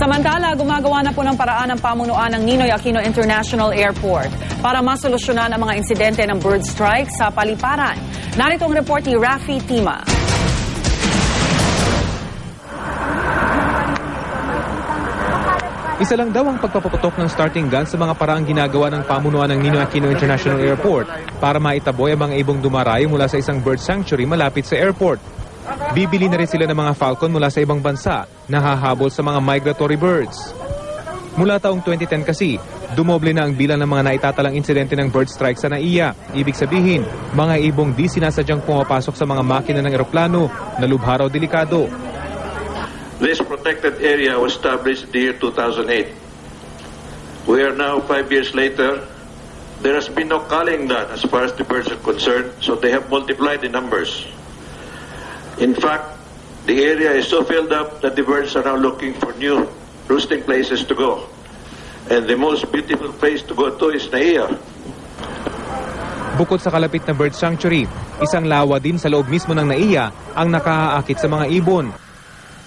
Samantala, gumagawa na po ng paraan ng pamunuan ng Ninoy Aquino International Airport para masolusyonan ang mga insidente ng bird strike sa paliparan. Narito ang report ni Rafi Tima. Isa lang daw ang pagpapaputok ng starting gun sa mga paraang ginagawa ng pamunuan ng Ninoy Aquino International Airport para maitaboy ang mga ibong dumarayo mula sa isang bird sanctuary malapit sa airport. Bibili na rin sila ng mga falcon mula sa ibang bansa na hahabol sa mga migratory birds. Mula taong 2010 kasi, dumoble na ang bilang ng mga naitatalang insidente ng bird strike sa NAIA. Ibig sabihin, mga ibong di sinasadyang pumapasok sa mga makina ng eroplano na lubha raw delikado. This protected area was established in the year 2008. We are now 5 years later. There has been no culling done as far as the birds are concerned, so they have multiplied in numbers. In fact, the area is so filled up that the birds are now looking for new roosting places to go. And the most beautiful place to go to is NAIA. Bukod sa kalapit na bird sanctuary, isang lawa din sa loob mismo ng NAIA ang nakahaakit sa mga ibon.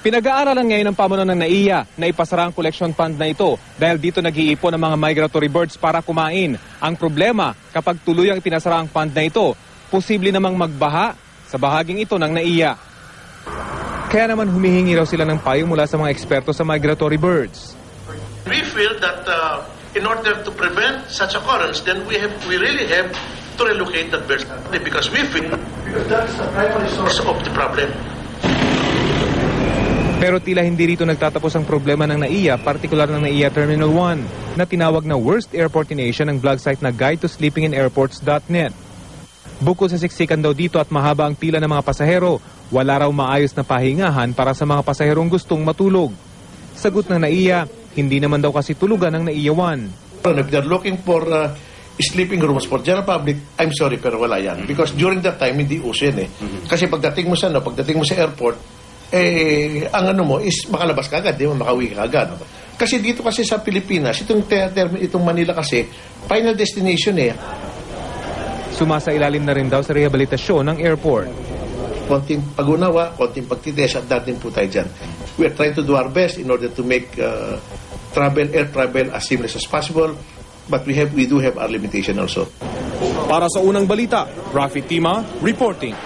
Pinag-aaralan ngayon ng pamunuan ng NAIA na ipasara ang collection fund na ito dahil dito nag-iipon ang mga migratory birds para kumain. Ang problema, kapag tuluyang pinasara ang fund na ito, posible namang magbaha sa bahaging ito ng NAIA. Kaya naman humihingi raw sila ng payo mula sa mga eksperto sa migratory birds. We feel that in order to prevent such occurrence, then we really have to relocate that bird because we feel that's the primary source of the problem. Pero tila hindi rito nagtatapos ang problema ng NAIA, partikular ng NAIA Terminal 1, na tinawag na worst airport in Asia ng blog site na guide-to-sleeping-in-airports.net. Bukod sa siksikan daw dito at mahaba ang pila ng mga pasahero, wala raw maayos na pahingahan para sa mga pasaherong gustong matulog. Sagot ng NAIA, hindi naman daw kasi tulugan ng NAIA 1. If they're looking for sleeping rooms for general public, I'm sorry pero wala yan. Because during that time, hindi uso yan eh. Kasi pagdating mo sa airport, ang ano mo is makalabas ka agad, di mo makauwi ka agad. Kasi dito kasi sa Pilipinas, itong Manila kasi, final destination eh. Sumasailalim na rin daw sa rehabilitasyon ng airport. Konting pag-unawa, konting pagtites at dating po tayo dyan. We are trying to do our best in order to make air travel as seamless as possible, but we do have our limitation also. Para sa unang balita, Rafi Tima reporting.